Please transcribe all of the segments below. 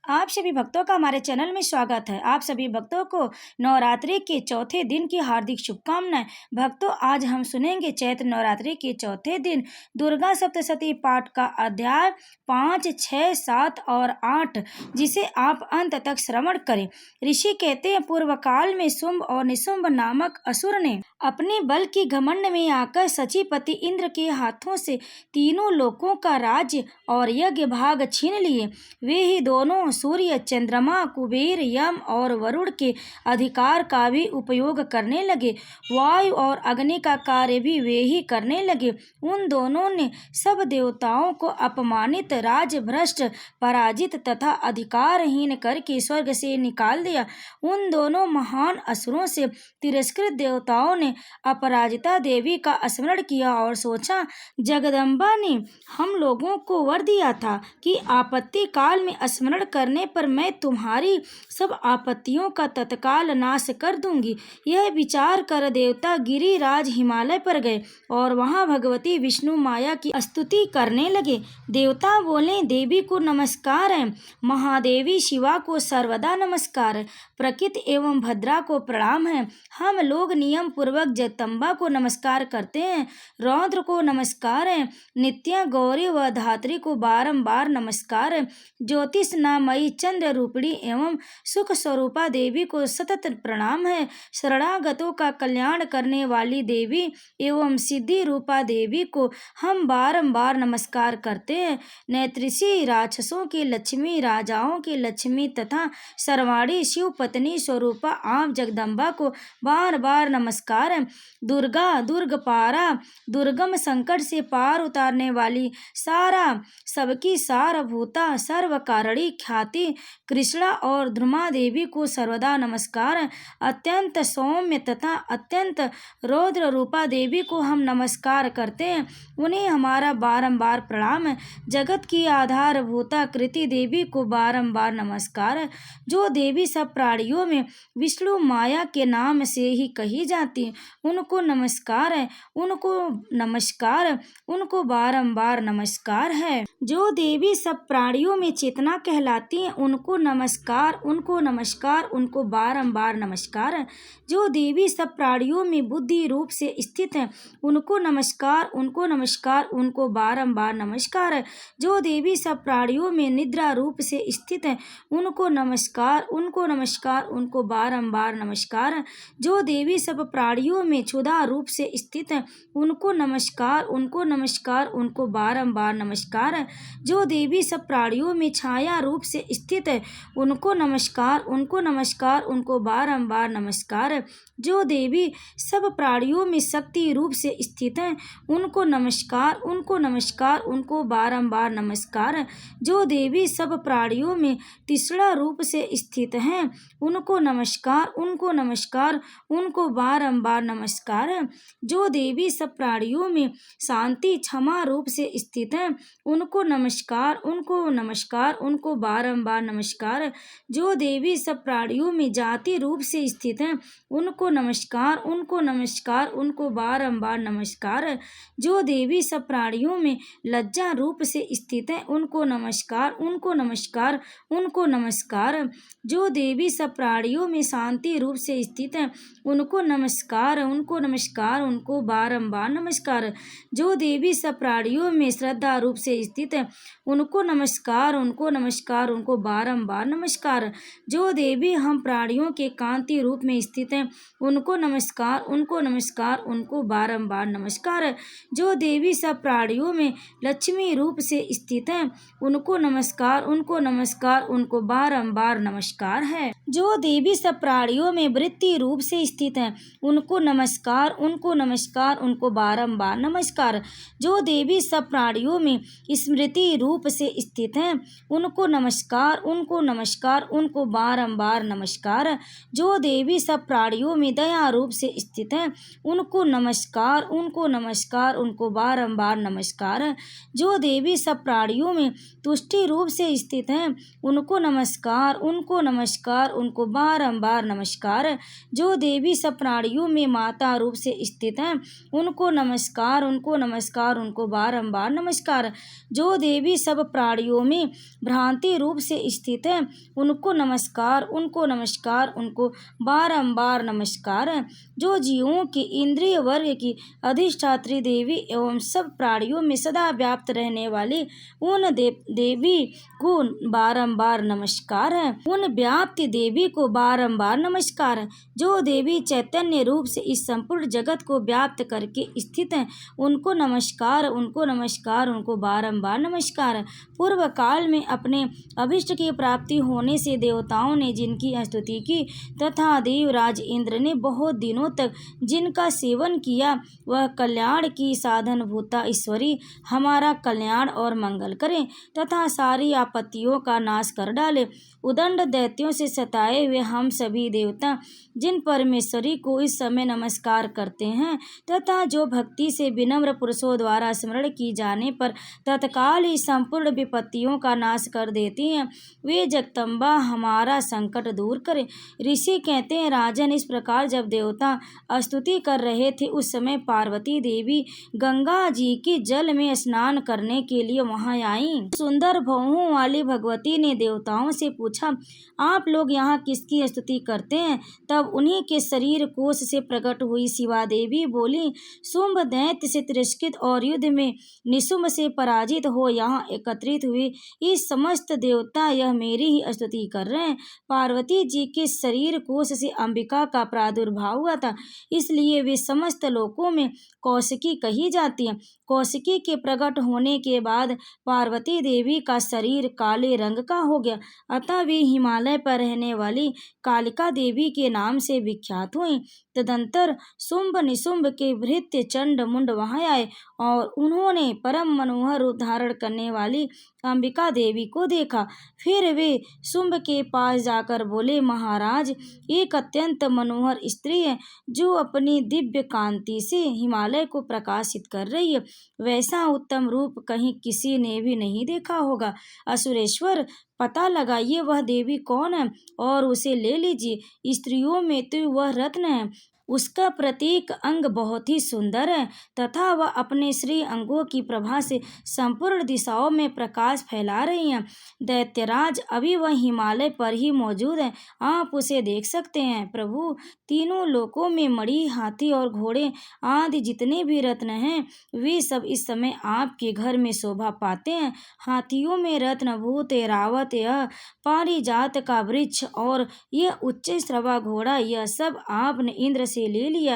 आप सभी भक्तों का हमारे चैनल में स्वागत है। आप सभी भक्तों को नवरात्रि के चौथे दिन की हार्दिक शुभकामनाएं। भक्तों, आज हम सुनेंगे चैत्र नवरात्रि के चौथे दिन दुर्गा सप्तशती पाठ का अध्याय 5, 6, 7 और 8, जिसे आप अंत तक श्रवण करें। ऋषि कहते हैं, पूर्व काल में शुंभ और निशुंभ नामक असुर ने अपने बल की घमंड में आकर सचीपति इंद्र के हाथों से तीनों लोकों का राज्य और यज्ञ भाग छीन लिए। वे ही दोनों सूर्य, चंद्रमा, कुबेर, यम और वरुण के अधिकार का भी उपयोग करने लगे। वायु और अग्नि का कार्य भी वे ही करने लगे। उन दोनों ने सब देवताओं को अपमानित, राजभ्रष्ट, पराजित तथा अधिकारहीन करके स्वर्ग से निकाल दिया। उन दोनों महान असुरों से तिरस्कृत देवताओं ने अपराजिता देवी का स्मरण किया और सोचा, जगदम्बा ने हम लोगों को वर दिया था कि आपत्ति काल में स्मरण करने पर मैं तुम्हारी सब आपत्तियों का तत्काल नाश कर दूंगी। यह विचार कर देवता गिरिराज हिमालय पर गए और वहां भगवती विष्णु माया की स्तुति करने लगे। देवता बोले, देवी को नमस्कार है, महादेवी शिवा को सर्वदा नमस्कार है, प्रकृति एवं भद्रा को प्रणाम है। हम लोग नियम पूर्वक जगदम्बा को नमस्कार करते हैं, रौद्र को नमस्कार है, नित्या, गौरी व धात्री को बारंबार नमस्कार है, ज्योतिष नामयी चंद्र रूपिणी एवं सुख स्वरूपा देवी को सतत प्रणाम है, शरणागतों का कल्याण करने वाली देवी एवं सिद्धि रूपा देवी को हम बारंबार नमस्कार करते हैं। नेत्रिषि राक्षसों की लक्ष्मी, राजाओं की लक्ष्मी तथा सर्वाणी शिव पत्नी स्वरूपा आप जगदम्बा को बार बार नमस्कार है। दुर्गा, दुर्गपारा, दुर्गम संकट से पार उतारने वाली, सारा सबकी सारभूता, सर्वकारिणी ख्याति कृष्णा और ध्रुमा देवी को सर्वदा नमस्कार है। अत्यंत सौम्य तथा अत्यंत रौद्र रूपा देवी को हम नमस्कार करते हैं, उन्हें हमारा बारंबार प्रणाम है। जगत की आधारभूता कृति देवी को बारंबार नमस्कार है, जो देवी सब प्राणियों में विष्णु माया के नाम से ही कही जाती है, उनको नमस्कार है, उनको नमस्कार, उनको बारंबार नमस्कार है। जो देवी सब प्राणियों में चेतना कहलाती हैं, उनको नमस्कार, उनको नमस्कार, उनको बारंबार नमस्कार है। जो देवी सब प्राणियों में बुद्धि रूप से स्थित है, उनको नमस्कार, उनको नमस्कार, उनको बारंबार नमस्कार है। जो देवी सब प्राणियों में निद्रा रूप से स्थित है, उनको नमस्कार, उनको नमस्कार, उनको बारंबार नमस्कार है। जो देवी सब प्राणियों में क्षुधा रूप से स्थित है, उनको नमस्कार, उनको नमस्कार, उनको बारंबार नमस्कार है। जो देवी सब प्राणियों में छाया रूप से स्थित है, उनको नमस्कार, उनको नमस्कार, उनको बारंबार नमस्कार है। जो देवी सब प्राणियों में शक्ति रूप से स्थित है, उनको नमस्कार, उनको नमस्कार, उनको बारंबार नमस्कार है। जो देवी सब प्राणियों में तीक्ष्ण रूप से स्थित हैं, उनको नमस्कार, उनको नमस्कार, उनको बारंबार नमस्कार है। जो देवी सब प्राणियों में शांति, क्षमा रूप से स्थित हैं, उनको नमस्कार, उनको नमस्कार, उनको बारंबार नमस्कार है। जो देवी सब प्राणियों में जाति रूप से स्थित हैं, उनको नमस्कार, उनको नमस्कार, उनको बारंबार नमस्कार है। जो देवी सब प्राणियों में लज्जा रूप से स्थित हैं, उनको नमस्कार, उनको नमस्कार, उनको नमस्कार है। जो देवी सब प्राणियों में शांति रूप से स्थित हैं, उनको नमस्कार, उनको नमस्कार, उनको बारंबार नमस्कार है। जो देवी सब प्राणियों में श्रद्धा रूप से स्थित है, उनको नमस्कार, उनको नमस्कार, उनको बारंबार नमस्कार। जो देवी हम प्राणियों के कांति रूप में स्थित हैं, उनको नमस्कार, उनको नमस्कार, उनको बारंबार नमस्कार है। जो देवी सब प्राणियों में लक्ष्मी रूप से स्थित हैं, उनको नमस्कार, उनको नमस्कार, उनको बारंबार नमस्कार है। जो देवी सब प्राणियों में वृत्ति रूप से स्थित हैं, उनको नमस्कार, उनको नमस्कार, उनको बारंबार नमस्कार। जो देवी सब प्राणियों में स्मृति रूप से स्थित हैं, उनको नमस्कार, उनको नमस्कार, उनको बारंबार नमस्कार। जो देवी सब प्राणियों में दया रूप से स्थित हैं, उनको नमस्कार, उनको नमस्कार, उनको बारंबार नमस्कार। जो देवी सब प्राणियों में तुष्टि रूप से स्थित हैं, उनको नमस्कार, उनको नमस्कार, उनको बारंबार नमस्कार। जो देवी सब प्राणियों में माता रूप से स्थित हैं, उनको नमस्कार, उनको नमस्कार, उनको बारंबार नमस्कार। जो देवी सब प्राणियों में भ्रांति रूप रूप से स्थित है उनको नमस्कार, उनको नमस्कार, उनको बारंबार नमस्कार है। जो जीवों की इंद्रिय वर्ग की अधिष्ठात्री देवी एवं सब प्राणियों में सदा व्याप्त रहने वाली उन देवी को बारंबार नमस्कार है। उन व्याप्ति देवी को बारंबार नमस्कार है। जो देवी चैतन्य रूप से इस संपूर्ण जगत को व्याप्त करके स्थित है उनको नमस्कार, उनको नमस्कार, उनको बारंबार नमस्कार है। पूर्व काल में अपने अभिष्ट की प्राप्ति होने से देवताओं ने जिनकी स्तुति की तथा देवराज इंद्र ने बहुत दिनों तक जिनका सेवन किया वह कल्याण की साधन भूता ईश्वरी हमारा कल्याण और मंगल करें तथा सारी आपत्तियों का नाश कर डाले। उदंड दैत्यों से सताए हुए हम सभी देवता जिन परमेश्वरी को इस समय नमस्कार करते हैं तथा जो भक्ति से विनम्र पुरुषों द्वारा स्मरण की जाने पर तत्काल ही संपूर्ण विपत्तियों का नाश कर देती हैं, वे जगदम्बा हमारा संकट दूर करें। ऋषि कहते हैं, राजन, इस प्रकार जब देवता स्तुति कर रहे थे उस समय पार्वती देवी गंगा जी की जल में स्नान करने के लिए वहां आईं। सुंदर भौहों वाली भगवती ने देवताओं से पूछा, आप लोग यहाँ किसकी स्तुति करते हैं? तब उन्हीं के शरीर कोश से प्रकट हुई शिवा देवी बोली, शुंभ दैत्य से तिरस्कृत और युद्ध में निशुंभ से पराजित हो यहाँ एकत्रित हुए इस समस्त देवता यह मेरी ही स्तुति कर रहे हैं। पार्वती जी के शरीर कोश से अंबिका का प्रादुर्भाव हुआ था, इसलिए वे समस्त लोकों में कौशिकी कही जाती है। कौशिकी के प्रकट होने के बाद पार्वती देवी का शरीर काले रंग का हो गया, अतः वे हिमालय पर रहने वाली कालिका देवी के नाम से विख्यात हुई। तदंतर शुंभ निशुंभ के भृत्य चंड मुंड वहां आए और उन्होंने परम मनोहर रूप धारण करने वाली अंबिका देवी को देखा। फिर वे शुंभ के पास जाकर बोले, महाराज, एक अत्यंत मनोहर स्त्री है जो अपनी दिव्य कांति से हिमालय को प्रकाशित कर रही है। वैसा उत्तम रूप कहीं किसी ने भी नहीं देखा होगा। असुरेश्वर, पता लगाइए वह देवी कौन है और उसे ले लीजिए। स्त्रियों में तो वह रत्न है। उसका प्रत्येक अंग बहुत ही सुंदर है तथा वह अपने श्री अंगों की प्रभा से संपूर्ण दिशाओं में प्रकाश फैला रही हैं। दैत्यराज, अभी वह हिमालय पर ही मौजूद है, आप उसे देख सकते हैं। प्रभु, तीनों लोकों में मणि, हाथी और घोड़े आदि जितने भी रत्न हैं वे सब इस समय आपके घर में शोभा पाते हैं। हाथियों में रत्नभूत ऐरावत, यह पारिजात का वृक्ष और यह उच्च श्रवा घोड़ा, यह सब आपने इंद्र से ले लिया।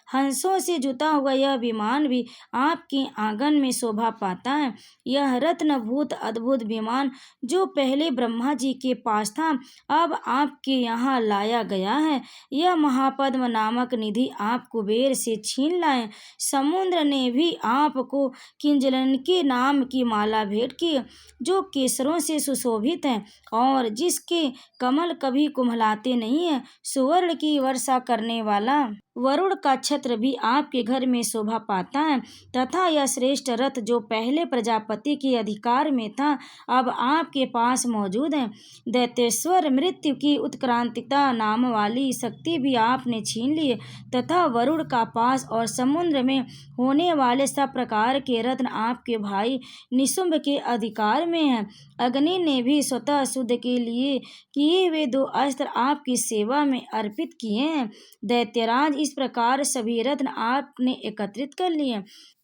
हंसों से जुता हुआ यह विमान भी आपके आंगन में शोभा पाता है। यह रत्नभूत अद्भुत विमान जो पहले ब्रह्मा जी के पास था अब आपके यहाँ लाया गया है। यह महापद्म नामक निधि आप कुबेर से छीन लाए। समुद्र ने भी आपको किंजलन नाम की माला भेंट की जो केसरों से सुशोभित है और जिसके कमल कभी कुम्हलाते नहीं है। सुवर्ण की वर्षा करने वाला वरुण का छत्र भी आपके घर में शोभा पाता है तथा यह श्रेष्ठ रथ जो पहले प्रजापति के अधिकार में था अब आपके पास मौजूद है। दैत्येश्वर, मृत्यु की उत्क्रांतिता नाम वाली शक्ति भी आपने छीन ली तथा वरुण का पास और समुद्र में होने वाले सब प्रकार के रत्न आपके भाई निशुंभ के अधिकार में है। अग्नि ने भी स्वतः शुद्ध के लिए किए हुए 2 अस्त्र आपकी सेवा में अर्पित किए हैं। दैत्यराज, इस प्रकार सभी रत्न आपने एकत्रित कर लिए।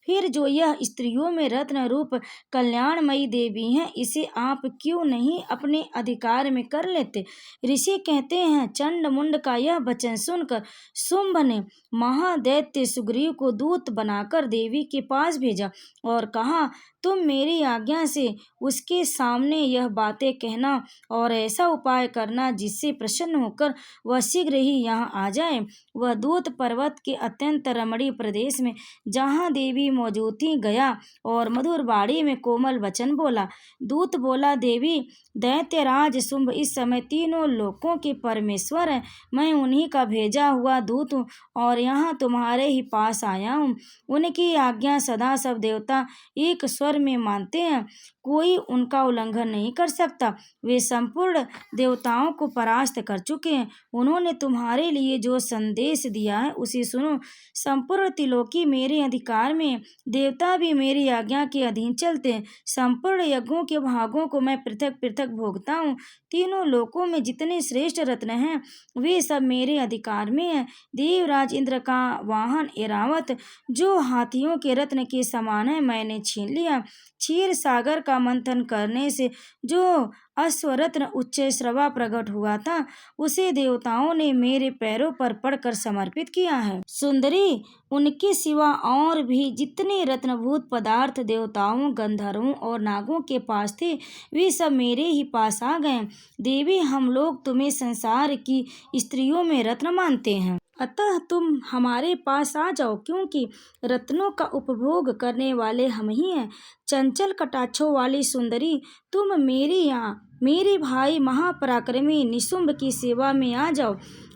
फिर जो यह स्त्रियों में रत्न रूप कल्याणमयी देवी हैं इसे आप क्यों नहीं अपने अधिकार में कर लेते? ऋषि कहते हैं, चंड मुंड का यह वचन सुनकर शुंभ ने महादैत्य सुग्रीव को दूत बनाकर देवी के पास भेजा और कहा, तुम मेरी आज्ञा से उसके सामने यह बातें कहना और ऐसा उपाय करना जिससे प्रसन्न होकर वह शीघ्र ही यहाँ आ जाए। वह दूत पर्वत के अत्यंत रमणीय प्रदेश में जहाँ देवी मौजूद थी गया और मधुर वाणी में कोमल वचन बोला। दूत बोला, देवी, दैत्यराज शुंभ इस समय तीनों लोकों के परमेश्वर है। मैं उन्हीं का भेजा हुआ दूत हूँ और यहाँ तुम्हारे ही पास आया हूँ। उनकी आज्ञा सदा सब देवता एक स्वर में मानते हैं। कोई उनका उल्लंघन नहीं कर सकता। वे संपूर्ण देवताओं को परास्त कर चुके हैं। उन्होंने तुम्हारे लिए जो संदेश दिया है उसे सुनो। संपूर्ण त्रिलोकी मेरे अधिकार में, देवता भी मेरी आज्ञा के अधीन चलते हैं। संपूर्ण यज्ञों के भागों को मैं पृथक पृथक भोगता हूँ। तीनों लोकों में जितने श्रेष्ठ रत्न हैं वे सब मेरे अधिकार में हैं। देवराज इंद्र का वाहन ऐरावत जो हाथियों के रत्न के समान है मैंने छीन लिया। क्षीर सागर का मंथन करने से जो अश्वरत्न उच्च श्रवा प्रकट हुआ था उसे देवताओं ने मेरे पैरों पर पड़कर समर्पित किया है। सुंदरी, उनके सिवा और भी जितने रत्नभूत पदार्थ देवताओं, गंधर्वों और नागों के पास थे वे सब मेरे ही पास आ गए। देवी, हम लोग तुम्हें संसार की स्त्रियों में रत्न मानते हैं, अतः तुम हमारे पास आ जाओ, क्योंकि रत्नों का उपभोग करने वाले हम ही हैं। चंचल कटाक्षों वाली सुंदरी, तुम मेरे यहाँ मेरे भाई महापराक्रमी निशुंभ की सेवा में आ जाओ,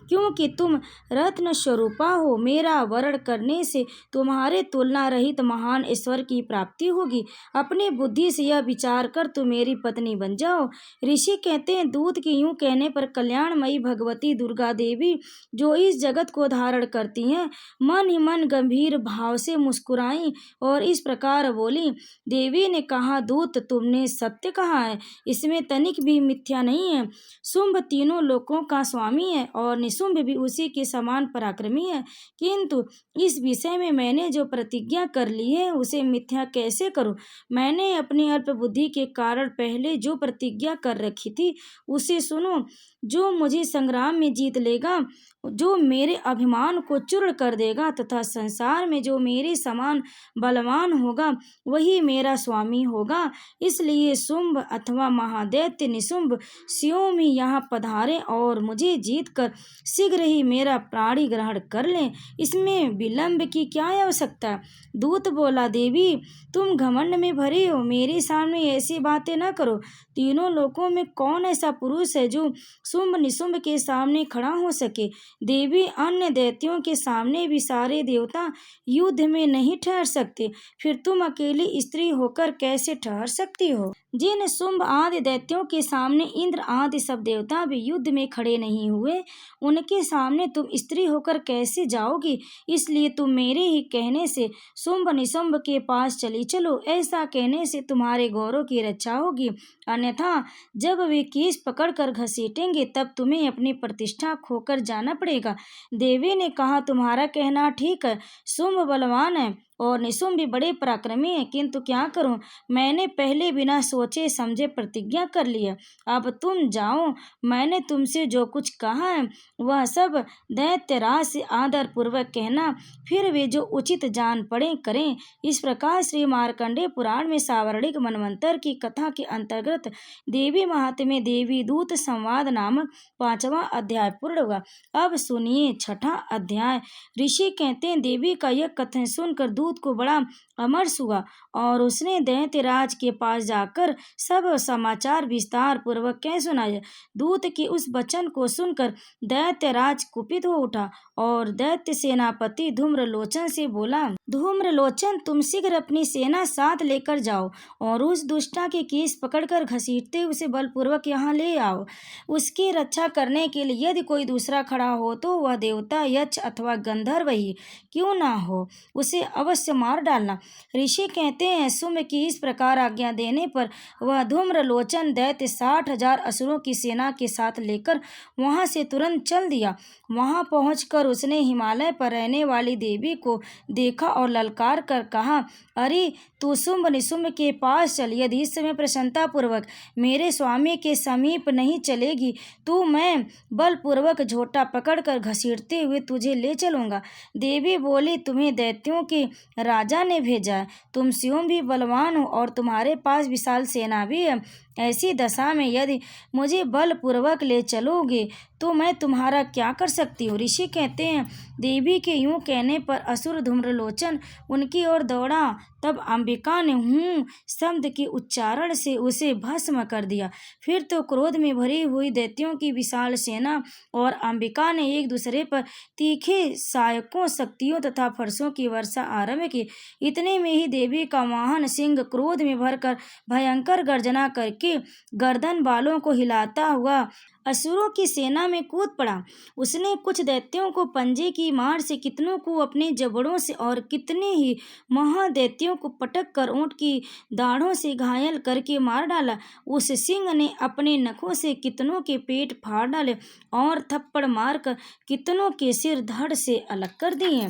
क्योंकि तुम रत्न स्वरूपा हो। मेरा वरण करने से तुम्हारे तुलना रहित महान ईश्वर की प्राप्ति होगी। अपने बुद्धि से यह विचार कर तुम मेरी पत्नी बन जाओ। ऋषि कहते हैं, दूत के यूं कहने पर कल्याणमयी भगवती दुर्गा देवी जो इस जगत को धारण करती हैं मन ही मन गंभीर भाव से मुस्कुराई और इस प्रकार बोली। देवी ने कहा, दूत, तुमने सत्य कहा है, इसमें तनिक भी मिथ्या नहीं है। शुंभ तीनों लोकों का स्वामी है और निशुंभ भी उसी के समान पराक्रमी है, किंतु इस विषय में मैंने जो प्रतिज्ञा कर ली है उसे मिथ्या कैसे करूं। मैंने अपनी अल्प बुद्धि के कारण पहले जो प्रतिज्ञा कर रखी थी उसे सुनो। जो मुझे संग्राम में जीत लेगा, जो मेरे अभिमान को चूर्ण कर देगा तथा संसार में जो मेरे समान बलवान होगा वही मेरा स्वामी होगा। इसलिए शुंभ अथवा महादैत्य निशुंभ स्वयं ही यहाँ पधारे और मुझे जीतकर शीघ्र ही मेरा प्राणी ग्रहण कर लें। इसमें विलंब की क्या आवश्यकता। दूत बोला, देवी, तुम घमंड में भरे हो, मेरे सामने ऐसी बातें न करो। तीनों लोकों में कौन ऐसा पुरुष है जो शुंभ निशुंभ के सामने खड़ा हो सके। देवी, अन्य दैत्यों के सामने भी सारे देवता युद्ध में नहीं ठहर सकते, फिर तुम अकेली स्त्री होकर कैसे ठहर सकती हो। जिन शुंभ आदि दैत्यों के सामने इंद्र आदि सब देवता भी युद्ध में खड़े नहीं हुए, उनके सामने तुम स्त्री होकर कैसे जाओगी। इसलिए तुम मेरे ही कहने से शुंभ निशुंभ के पास चली चलो। ऐसा कहने से तुम्हारे गौरव की रक्षा होगी, अन्यथा जब वे केस पकड़कर घसीटेंगे तब तुम्हें अपनी प्रतिष्ठा खोकर जाना पड़ेगा। देवी ने कहा, तुम्हारा कहना ठीक है, शुंभ बलवान है और निशुंभ भी बड़े पराक्रमी है, किंतु क्या करूं, मैंने पहले बिना सोचे समझे प्रतिज्ञा कर ली है। अब तुम जाओ, मैंने तुमसे जो कुछ कहा है वह सब दैत्यराज से आदर पूर्वक कहना, फिर वे जो उचित जान पड़े करें। इस प्रकार श्री मार्कंडेय पुराण में सावर्णिक मनवंतर की कथा के अंतर्गत देवी महात्म्य देवी दूत संवाद नामक 5वां अध्याय पूर्ण हुआ। अब सुनिए 6ठा अध्याय। ऋषि कहते हैं, देवी का यह कथन सुनकर दूत को बड़ा अमर्ष हुआ और उसने दैत्यराज के पास जाकर सब समाचार विस्तार पूर्वक कह सुनाया। दूत के उस वचन को सुनकर दैत्यराज कुपित हो उठा और दैत्य सेनापति धूम्रलोचन से बोला, धूम्रलोचन, तुम शीघ्र अपनी सेना साथ लेकर जाओ और उस दुष्टा के केस पकड़कर घसीटते उसे बलपूर्वक यहाँ ले आओ। उसकी रक्षा करने के लिए यदि कोई दूसरा खड़ा हो तो वह देवता, यक्ष अथवा गंधर्व ही क्यों ना हो, उसे अवश्य मार डालना। ऋषि कहते हैं, शुंभ की इस प्रकार आज्ञा देने पर वह धूम्रलोचन दैत्य 60,000 असुरों की सेना के साथ लेकर वहां से तुरंत चल दिया। वहां पहुंचकर उसने हिमालय पर रहने वाली देवी को देखा और ललकार कर कहा, अरे तू शुंभ निशुंभ के पास चल। यदि इस समय प्रसन्नता पूर्वक मेरे स्वामी के समीप नहीं चलेगी तो मैं बलपूर्वक झोटा पकड़कर घसीटते हुए तुझे ले चलूंगा। देवी बोली, तुम्हें दैत्यों के राजा ने भेजा है, तुम स्वयं भी बलवान हो और तुम्हारे पास विशाल सेना भी है। ऐसी दशा में यदि मुझे बलपूर्वक ले चलोगे तो मैं तुम्हारा क्या कर सकती हूँ। ऋषि कहते हैं, देवी के यूं कहने पर असुर धूम्रलोचन उनकी ओर दौड़ा तब अंबिका ने हूँ शब्द के उच्चारण से उसे भस्म कर दिया। फिर तो क्रोध में भरी हुई दैत्यों की विशाल सेना और अंबिका ने एक दूसरे पर तीखे सहायकों, शक्तियों तथा फरसों की वर्षा आरंभ की। इतने में ही देवी का वाहन सिंह क्रोध में भरकर भयंकर गर्जना करके गर्दन बालों को हिलाता हुआ असुरों की सेना में कूद पड़ा। उसने कुछ दैत्यों को पंजे की मार से, कितनों को अपने जबड़ों से और कितने ही महादैत्यों को पटक कर ऊंट की दाढ़ों से घायल करके मार डाला। उस सिंह ने अपने नखों से कितनों के पेट फाड़ डाले और थप्पड़ मारकर कितनों के सिर धड़ से अलग कर दिए।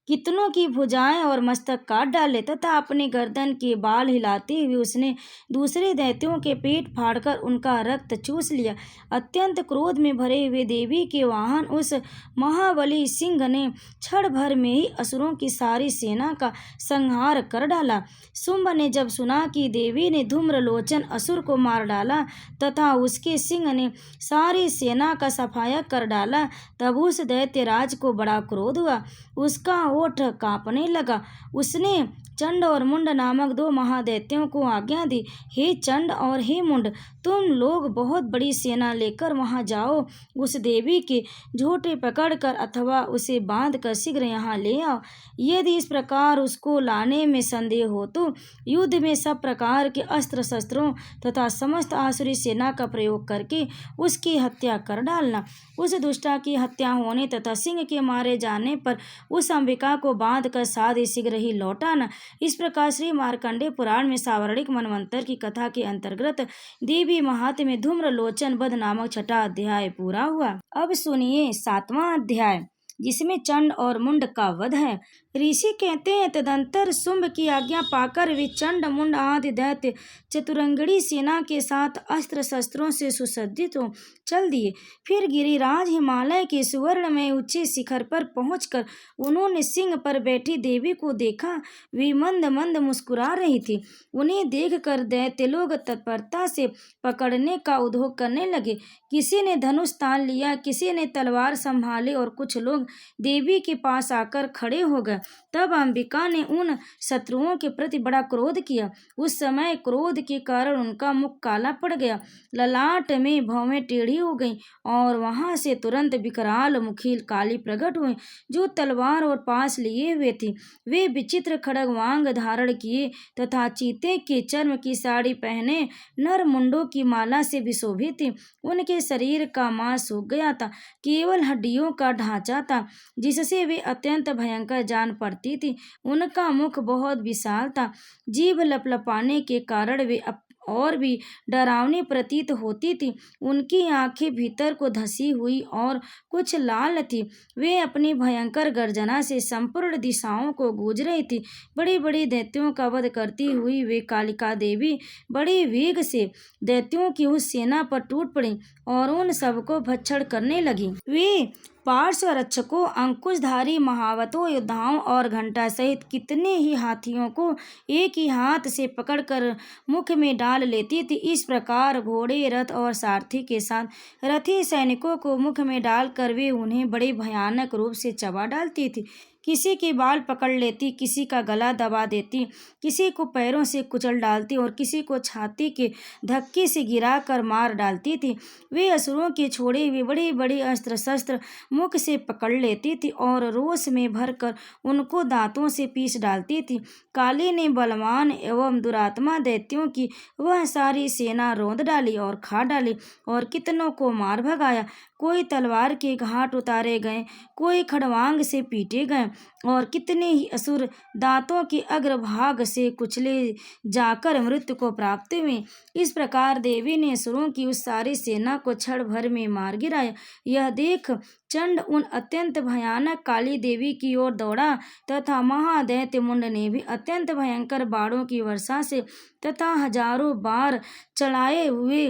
कितनों की भुजाएं और मस्तक काट डाले तथा अपने गर्दन के बाल हिलाते हुए उसने दूसरे दैत्यों के पेट फाड़कर उनका रक्त चूस लिया। अत्यंत क्रोध में भरे हुए देवी के वाहन उस महाबली सिंह ने क्षण भर में ही असुरों की सारी सेना का संहार कर डाला। शुंभ ने जब सुना कि देवी ने धूम्रलोचन असुर को मार डाला तथा उसके सिंह ने सारी सेना का सफाया कर डाला, तब उस दैत्यराज को बड़ा क्रोध हुआ। उसका ओठ कांपने लगा। उसने चंड और मुंड नामक दो महादैत्यों को आज्ञा दी, हे चंड और हे मुंड, तुम लोग बहुत बड़ी सेना लेकर वहां जाओ। उस देवी के झोटे पकड़कर अथवा उसे बांधकर शीघ्र यहाँ ले आओ। यदि इस प्रकार उसको लाने में संदेह हो तो युद्ध में सब प्रकार के अस्त्र शस्त्रों तथा समस्त आसुरी सेना का प्रयोग करके उसकी हत्या कर डालना। उस दुष्टा की हत्या होने तथा सिंह के मारे जाने पर उस अंबिका को बांध कर साथ शीघ्र ही लौटाना। इस प्रकार श्री मार्कंडेय पुराण में सावर्णिक मनवंतर की कथा के अंतर्गत देवी महात्म्य धूम्रलोचन वध नामक छठा अध्याय पूरा हुआ। अब सुनिए 7वां अध्याय, जिसमें चंड और मुंड का वध है। ऋषि कहते हैं, तदंतर शुंभ की आज्ञा पाकर वे चंड मुंड आदि दैत्य चतुरंगड़ी सेना के साथ अस्त्र शस्त्रों से सुसज्जित हो चल दिए। फिर गिरिराज हिमालय के सुवर्ण में ऊंचे शिखर पर पहुंचकर उन्होंने सिंह पर बैठी देवी को देखा। वे मंद मंद मुस्कुरा रही थी। उन्हें देखकर दैत्य लोग तत्परता से पकड़ने का उद्योग करने लगे। किसी ने धनुष तान लिया, किसी ने तलवार संभाली और कुछ लोग देवी के पास आकर खड़े हो गए। तब अंबिका ने उन शत्रुओं के प्रति बड़ा क्रोध किया। उस समय क्रोध के कारण उनका मुख काला पड़ गया, ललाट में भौहें टेढ़ी हो गईं और वहां से तुरंत विकराल मुखी काली प्रकट हुई, जो तलवार और पास लिए हुए थी। वे विचित्र खड़गवांग धारण किए तथा चीते के चर्म की साड़ी पहने नर मुंडों की माला से विशोभित थी। उनके शरीर का मांस सूख गया था, केवल हड्डियों का ढांचा था, जिससे वे अत्यंत भयंकर जान पड़ती थी। उनका मुख बहुत विशाल था, जीभ लपलपाने के कारण वे और भी डरावनी प्रतीत होती थी। उनकी आंखें भीतर को धसी हुई और कुछ लाल थी। वे अपनी भयंकर गर्जना से संपूर्ण दिशाओं को गूंज रही थी। बड़ी बड़ी दैत्यों का वध करती हुई वे कालिका देवी बड़े वेग से दैत्यों की उस सेना पर टूट पड़ी और उन सबको भक्षण करने लगी। वे पार्श्व रक्षकों, अंकुशधारी महावतों, योद्धाओं और घंटा सहित कितने ही हाथियों को एक ही हाथ से पकड़कर मुख में डाल लेती थी। इस प्रकार घोड़े, रथ और सारथी के साथ रथी सैनिकों को मुख में डालकर वे उन्हें बड़े भयानक रूप से चबा डालती थी। किसी के बाल पकड़ लेती, किसी का गला दबा देती, किसी को पैरों से कुचल डालती और किसी को छाती के धक्के से गिराकर मार डालती थी। वे असुरों के छोड़े हुए बड़े बड़े अस्त्र शस्त्र मुख से पकड़ लेती थी और रोष में भरकर उनको दांतों से पीस डालती थी। काली ने बलवान एवं दुरात्मा दैत्यों की वह सारी सेना रौंद डाली और खा डाली और कितनों को मार भगाया। कोई तलवार के घाट उतारे गए, कोई खड़वांग से पीटे गए और कितने ही असुर दांतों के अग्रभाग से कुचले जाकर मृत्यु को प्राप्त हुए। इस प्रकार देवी ने असुरों की उस सारी सेना को क्षण भर में मार गिराया। यह देख चंड उन अत्यंत भयानक काली देवी की ओर दौड़ा तथा महादैत्य मुंड ने भी अत्यंत भयंकर बाणों की वर्षा से तथा हजारों बार चढ़ाए हुए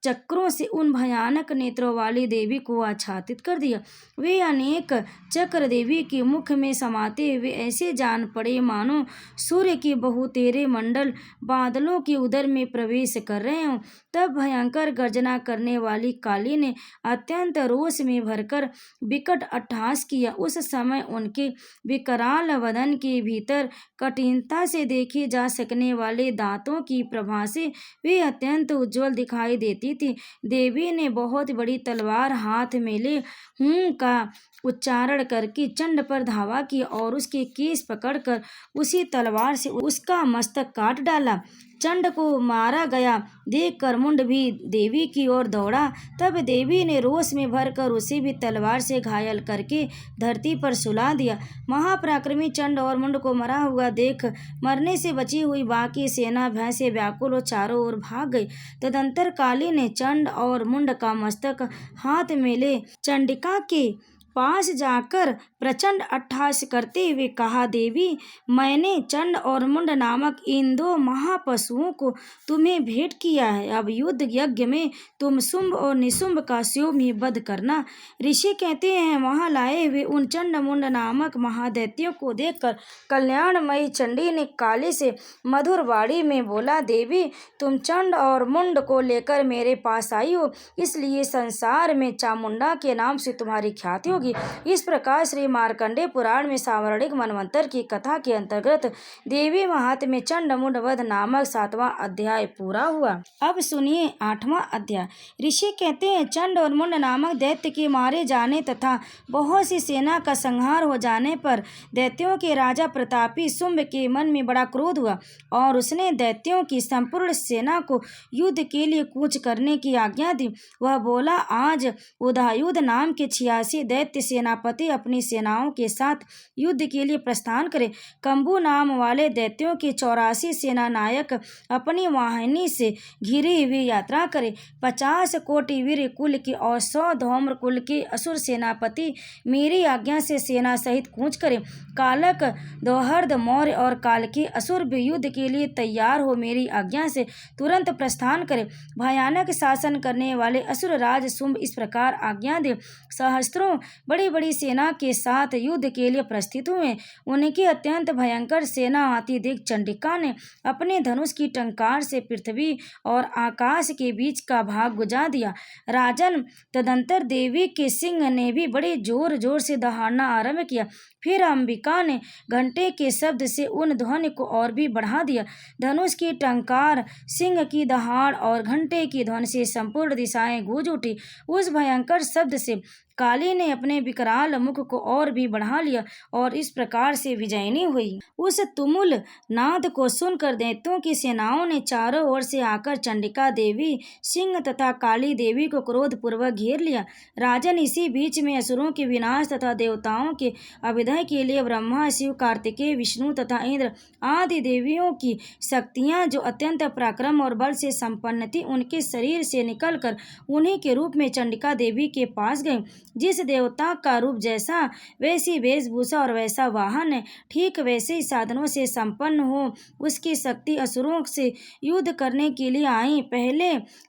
चक्रों से उन भयानक नेत्रों वाली देवी को आच्छादित कर दिया। वे अनेक चक्र देवी के मुख में समाते हुए ऐसे जान पड़े मानो सूर्य के बहुतेरे मंडल बादलों के उदर में प्रवेश कर रहे हों। तब भयंकर गर्जना करने वाली काली ने अत्यंत रोष में भरकर विकट अट्टहास किया। उस समय उनके विकराल बदन के भीतर कठिनता से देखे जा सकने वाले दांतों की प्रभा से वे अत्यंत उज्ज्वल दिखाई देती थी। देवी ने बहुत बड़ी तलवार हाथ में ले हूं का उच्चारण करके चंड पर धावा किया और उसके केस पकड़कर उसी तलवार से उसका मस्तक काट डाला। चंड को मारा गया देखकर मुंड भी देवी की ओर दौड़ा। तब देवी ने रोष में भरकर उसे भी तलवार से घायल करके धरती पर सुला दिया। महापराक्रमी चंड और मुंड को मरा हुआ देख मरने से बची हुई बाकी सेना भय से व्याकुल और चारों ओर भाग गई। तदंतर काली ने चंड और मुंड का मस्तक हाथ में ले चंडिका के पास जाकर प्रचंड अट्टहास करते हुए कहा, देवी, मैंने चंड और मुंड नामक इन दो महापशुओं को तुम्हें भेंट किया है। अब युद्ध यज्ञ में तुम शुंभ और निशुंभ का स्वयं ही वध करना। ऋषि कहते हैं, वहां लाए हुए उन चंड मुंड नामक महादैत्यों को देखकर कल्याणमयी चंडी ने काली से मधुर वाणी में बोला, देवी, तुम चंड और मुंड को लेकर मेरे पास आई हो, इसलिए संसार में चामुंडा के नाम से तुम्हारी ख्याति होगी। इस प्रकार श्री मार्कंडेय पुराण में सावर्णिक मनवंतर की कथा के अंतर्गत देवी महात्म्य चंड मुंड वध नामक 7वां अध्याय पूरा हुआ। अब सुनिए 8वां अध्याय। ऋषि कहते हैं, चंड और मुंड नामक दैत्य के मारे जाने तथा बहुत सी सेना का संहार हो जाने पर दैत्यों के राजा प्रतापी शुंभ के मन में बड़ा क्रोध हुआ और उसने दैत्यों की संपूर्ण सेना को युद्ध के लिए कूच करने की आज्ञा दी। वह बोला, आज उदयुध नाम के 86 दैत्य सेनापति अपनी सेनाओं के साथ युद्ध के लिए प्रस्थान करे। कंबू नाम वाले दैत्यों के 84 सेना नायक अपनी वाहिनी से घिरे हुए यात्रा करे। 50 कोटि वीर कुल के और 100 धौम्र कुल के असुर सेनापति मेरी आज्ञा से सेना सहित कूच करे। कालक, दोहर्द, मौर्य और काल के असुर भी युद्ध के लिए तैयार हो मेरी आज्ञा से तुरंत प्रस्थान करे। भयानक शासन करने वाले असुर राज शुंभ इस प्रकार आज्ञा दे सहस्त्रों बड़ी बड़ी सेना के साथ युद्ध के लिए प्रस्थित हुए। उनकी अत्यंत भयंकर सेना आती देख चंडिका ने अपने धनुष की टंकार से पृथ्वी और आकाश के बीच का भाग गुजा दिया। राजन, तदंतर देवी के सिंह ने भी बड़े जोर जोर से दहाड़ना आरंभ किया। फिर अंबिका ने घंटे के शब्द से उन ध्वनि को और भी बढ़ा दिया। धनुष की टंकार, सिंह की दहाड़ और घंटे की ध्वनि से संपूर्ण दिशाएं गूंज उठी। उस भयंकर शब्द से काली ने अपने विकराल मुख को और भी बढ़ा लिया और इस प्रकार से विजयिनी हुई। उस तुमुल नाद को सुनकर दैत्यों की सेनाओं ने चारों ओर से आकर चंडिका देवी, सिंह तथा काली देवी को क्रोध पूर्वक घेर लिया। राजन, इसी बीच में असुरों के विनाश तथा देवताओं के अभ्युदय के लिए ब्रह्मा, शिव, कार्तिकेय, विष्णु तथा इंद्र आदि देवियों की शक्तियां जो अत्यंत पराक्रम और बल से संपन्न थी, उनके शरीर से निकलकर उन्हीं के रूप में चंडिका देवी के पास गई। जिस देवता का रूप जैसा, वैसी वेशभूषा और वैसा वाहन है, ठीक वैसे ही साधनों से संपन्न हो उसकी शक्ति असुरों से युद्ध करने के लिए आई।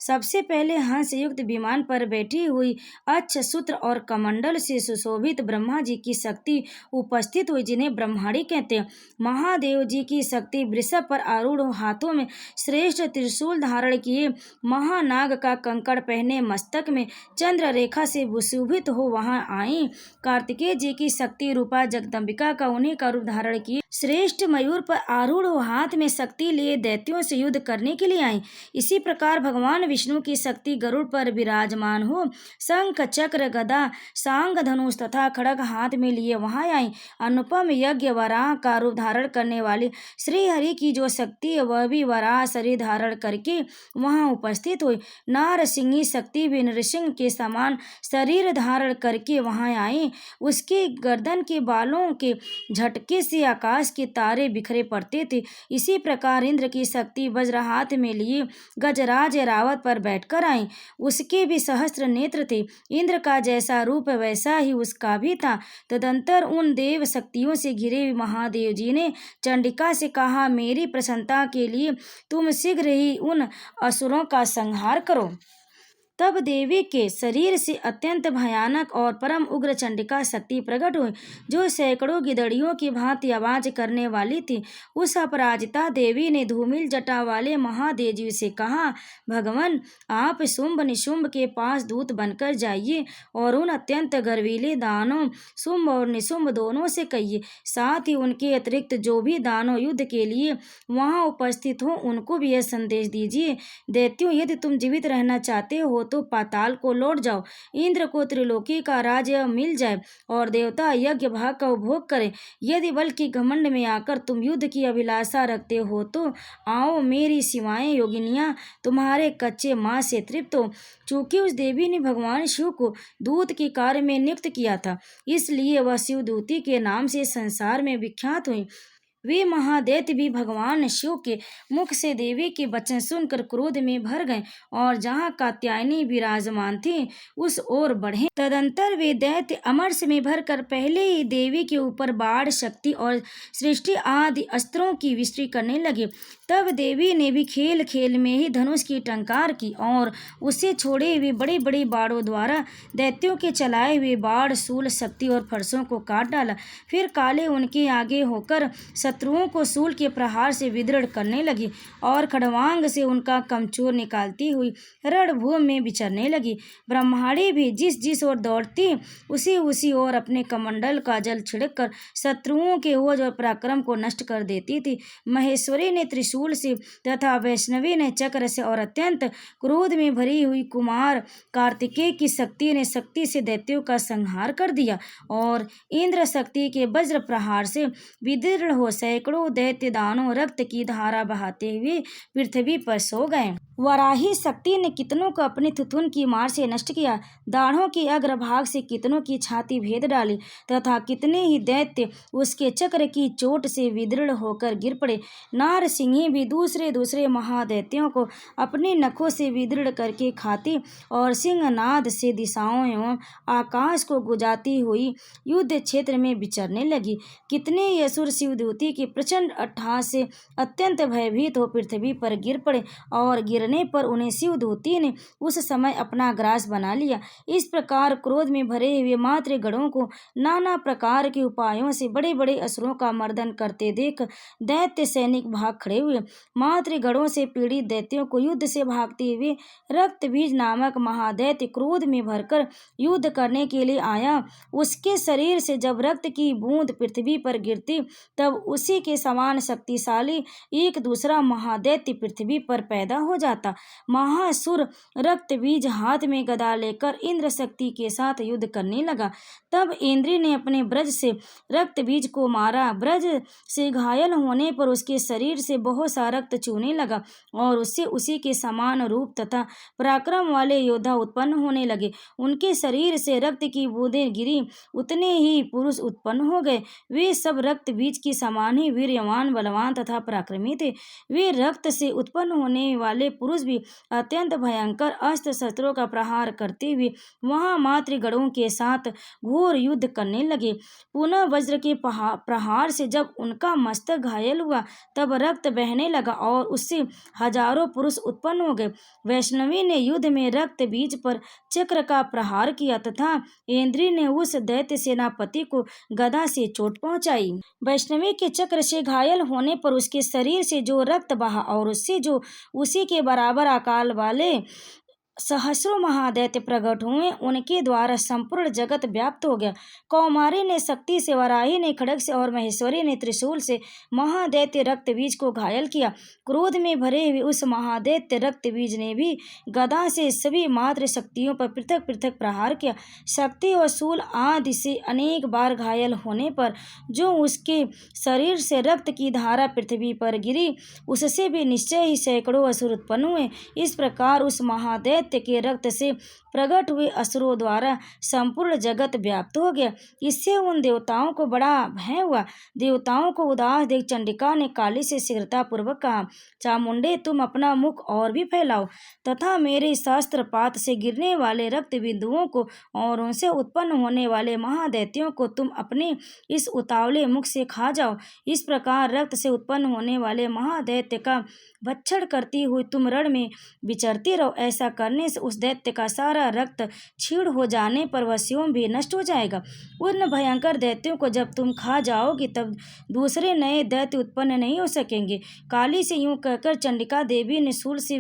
सबसे पहले हंस युक्त विमान पर बैठी हुई अक्ष, सूत्र और कमंडल से सुशोभित ब्रह्मा जी की शक्ति उपस्थित हुई, जिन्हें ब्रह्माणी कहते हैं। महादेव जी की शक्ति वृषभ पर आरूढ़ हाथों में श्रेष्ठ त्रिशूल धारण किए, महानाग का कंकड़ पहने, मस्तक में चंद्र रेखा से सुशोभित हो वहां आई। कार्तिकेय जी की शक्ति रूपा जगदम्बिका का उन्हीं का रूप धारण किए श्रेष्ठ मयूर पर आरूढ़ हो हाथ में शक्ति लिए दैत्यों से युद्ध करने के लिए आई। इसी प्रकार भगवान विष्णु की शक्ति गरुड़ पर विराजमान हो शंख, चक्र, गदा, सांग, धनुष तथा खड्ग हाथ में लिए वहां आई। अनुपम यज्ञ वराह का रूप धारण करने वाली श्री हरि की जो शक्ति है, वह भी वराह शरीर धारण करके वहां उपस्थित हुई। नारसिंही शक्ति भी नृसिंह के समान शरीर धारण करके वहां आई। उसके गर्दन के बालों के झटके से आकाश के तारे बिखरे पड़ते थे। इसी प्रकार इंद्र की शक्ति वज्र हाथ में लिए गजराज रावत पर बैठकर आई। उसके भी सहस्त्र नेत्र थे। इंद्र का जैसा रूप वैसा ही उसका भी था। तदंतर उन देव शक्तियों से घिरे महादेव जी ने चंडिका से कहा, मेरी प्रसन्नता के लिए तुम शीघ्र ही उन असुरों का संहार करो। तब देवी के शरीर से अत्यंत भयानक और परम उग्र चंडिका शक्ति प्रकट हुई, जो सैकड़ों गिदड़ियों की भांति आवाज करने वाली थी। उस अपराजिता देवी ने धूमिल जटा वाले महादेव जी से कहा, भगवान, आप शुंभ निशुंभ के पास दूत बनकर जाइए और उन अत्यंत गर्वीले दानों शुंभ और निशुंभ दोनों से कहिए, साथ ही उनके अतिरिक्त जो भी दानव युद्ध के लिए वहां उपस्थित हो उनको भी यह संदेश दीजिए, दैत्यों, यदि तुम जीवित रहना चाहते हो तो पाताल को लौट जाओ, इंद्र को त्रिलोकी का राज्य मिल जाए और देवता यज्ञ भाग का उपभोग करें। यदि बल की घमंड में आकर तुम युद्ध की अभिलाषा रखते हो तो आओ, मेरी सिवाएं योगिनियां तुम्हारे कच्चे मांस से तृप्त हो। चूंकि उस देवी ने भगवान शिव को दूत के कार्य में नियुक्त किया था, इसलिए वह शिवदूती के नाम से संसार में विख्यात हुई। वे महादैत्य भी भगवान शिव के मुख से देवी के वचन सुनकर क्रोध में भर गए और जहाँ कात्यायनी विराजमान थी उस ओर बढ़े। तदंतर वे दैत्य अमरस में भरकर पहले ही देवी के ऊपर बाढ़, शक्ति और सृष्टि आदि अस्त्रों की वृष्टि करने लगे। तब देवी ने भी खेल खेल में ही धनुष की टंकार की और उसे छोड़े हुए बड़े बड़े बाणों द्वारा दैत्यों के चलाए हुए बाढ़, शूल, शक्ति और फरसों को काट डाला। फिर काले उनके आगे होकर शत्रुओं को शूल के प्रहार से विदृढ़ करने लगी और खड़वांग से उनका कमचोर निकालती हुई रणभूमि में विचरने लगी। ब्रह्माणी भी जिस जिस ओर दौड़ती उसी उसी ओर अपने कमंडल का जल छिड़ककर शत्रुओं के ओज और पराक्रम को नष्ट कर देती थी। महेश्वरी ने त्रिशूल से तथा वैष्णवी ने चक्र से और अत्यंत क्रोध में भरी हुई कुमार कार्तिकेय की शक्ति ने शक्ति से दैत्यों का संहार कर दिया और इंद्र शक्ति के वज्र प्रहार से विदीर्ण हो सैकड़ों दैत्य दानों रक्त की धारा बहाते हुए पृथ्वी पर सो गए। वराही शक्ति ने कितनों को अपने थुथुन की मार से नष्ट किया, दाढ़ों के अग्रभाग से कितनों की छाती भेद डाली तथा कितने ही दैत्य उसके चक्र की चोट से विदृढ़ होकर गिर पड़े। नारसिंही भी दूसरे दूसरे महादैत्यों को अपने नखों से विदृढ़ करके खाती और सिंहनाद से दिशाओं एवं आकाश को गुजाती हुई युद्ध क्षेत्र में विचरने लगी। कितने ही असुर शिवदूती की प्रचंड अट्टहास से अत्यंत भयभीत हो पृथ्वी पर गिर पड़े और गिरने पर उन्हें शिवदूती ने उस समय अपना ग्रास बना लिया। इस प्रकार क्रोध में भरे हुए मातृगणों को नाना प्रकार के उपायों से बड़े बड़े असुरों का मर्दन करते देख दैत्य सैनिक भाग खड़े हुए। मातृगणों से पीड़ित दैत्यों को युद्ध से भागते हुए रक्तबीज नामक महादैत्य क्रोध में भरकर युद्ध करने के लिए आया। उसके शरीर से जब रक्त की बूंद पृथ्वी पर गिरती तब उसी के समान शक्तिशाली एक दूसरा महादैत्य पृथ्वी पर पैदा हो जाता। महासुर रक्तबीज हाथ में गदा लेकर इंद्र शक्ति के साथ युद्ध करने लगा। तब इंद्री ने अपने ब्रज से रक्तबीज को मारा। ब्रज से घायल होने पर उसके शरीर से बहुत सा रक्त चूने लगा और उससे उसी के समान रूप तथा पराक्रम वाले योद्धा उत्पन्न होने लगे। उनके शरीर से रक्त की बूंदें गिरी, उतने ही पुरुष उत्पन्न हो गए। वे सब रक्त बीज की समान ही वीर्यवान, बलवान तथा पराक्रमी थे। वे रक्त से उत्पन्न होने वाले पुरुष भी अत्यंत भयंकर अस्त्र शस्त्रों का प्रहार करते हुए वहां मातृगणों के साथ घोर युद्ध करने लगे। पुनः वज्र के प्रहार से जब उनका मस्तक घायल हुआ तब रक्त बहने लगा और उससे हजारों पुरुष उत्पन्न हो गए। वैष्णवी ने युद्ध में रक्त बीज पर चक्र का प्रहार किया तथा इंद्री ने उस दैत्य सेनापति को गदा से चोट पहुंचाई। वैष्णवी के चक्र से घायल होने पर उसके शरीर से जो रक्त बहा और उससे जो उसी के बराबर आकार वाले सहस्रों महादैत्य प्रकट हुए, उनके द्वारा संपूर्ण जगत व्याप्त हो गया। कौमारी ने शक्ति से, वराही ने खड्ग से और महेश्वरी ने त्रिशूल से महादैत्य रक्तबीज को घायल किया। क्रोध में भरे हुए उस महादैत्य रक्तबीज ने भी गदा से सभी मात्र शक्तियों पर पृथक पृथक प्रहार किया। शक्ति और शूल आदि से अनेक बार घायल होने पर जो उसके शरीर से रक्त की धारा पृथ्वी पर गिरी, उससे भी निश्चय ही सैकड़ों असुर उत्पन्न हुए। इस प्रकार उस महादैत्य के रक्त से प्रकट हुए असुरों द्वारा संपूर्ण जगत व्याप्त हो गया। इससे उन देवताओं को बड़ा भय हुआ। देवताओं को उदास देख चंडिका ने काली से शीघ्रता पूर्वक कहा, चामुंडे, तुम अपना मुख और भी फैलाओ तथा मेरे सहस्त्रपात से गिरने वाले रक्त बिंदुओं को और उनसे उत्पन्न होने वाले महादैत्यों को तुम अपने इस उतावले मुख से खा जाओ। इस प्रकार रक्त से उत्पन्न होने वाले महादैत्य का भक्षण करती हुई तुम रण में विचरती रहो। ऐसा करने करने से उस दैत्य का सारा रक्त क्षीण हो जाने पर वह स्वयं भी नष्ट हो जाएगा। उन भयंकर दैत्यों को जब तुम खा जाओगी तब दूसरे नए दैत्य उत्पन्न नहीं हो सकेंगे। काली से यूं कहकर चंडिका देवी ने शूल से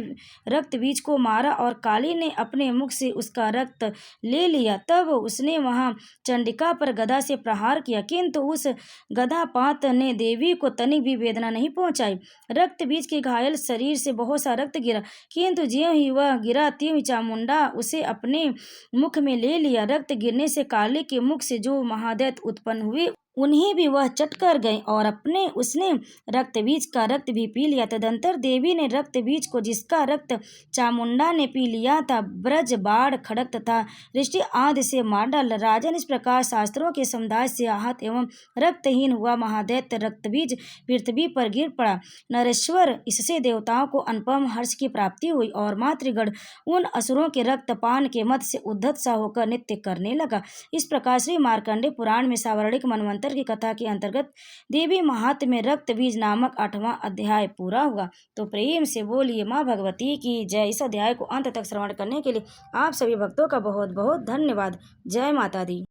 रक्त बीज को मारा और काली ने अपने मुख से उसका रक्त ले लिया। तब उसने वहां चंडिका पर गदा से प्रहार किया, किंतु उस गदापात ने देवी को तनिक भी वेदना नहीं पहुंचाई। रक्त बीज के घायल शरीर से बहुत सा रक्त गिरा, किंतु ज्यों ही वह गिरा त्यों ही चामुंडा उसे अपने मुख में ले लिया। रक्त गिरने से काली के मुख से जो महादैत्य उत्पन्न हुए उन्हें भी वह चट कर गई और उसने रक्त बीज का रक्त भी पी लिया। तदंतर देवी ने रक्त बीज को, जिसका रक्त चामुंडा ने पी लिया था, ब्रज, बाढ़, खड़ग तथा वृष्टि आदि से मार डाला। राजन, इस प्रकार शास्त्रों के समुदाय से आहत एवं रक्तहीन हुआ महादैत्य रक्त बीज पृथ्वी पर गिर पड़ा। नरेश्वर, इससे देवताओं को अनुपम हर्ष की प्राप्ति हुई और मातृगण उन असुरों के रक्तपान के मत से उद्धत सा होकर नृत्य करने लगा। इस प्रकार श्री मार्कंडेय पुराण में सावर्णिक मनवंतर की कथा के अंतर्गत देवी महात्म्य में रक्त बीज नामक 8वां अध्याय पूरा हुआ। तो प्रेम से बोलिए माँ भगवती की जय। इस अध्याय को अंत तक श्रवण करने के लिए आप सभी भक्तों का बहुत बहुत धन्यवाद। जय माता दी।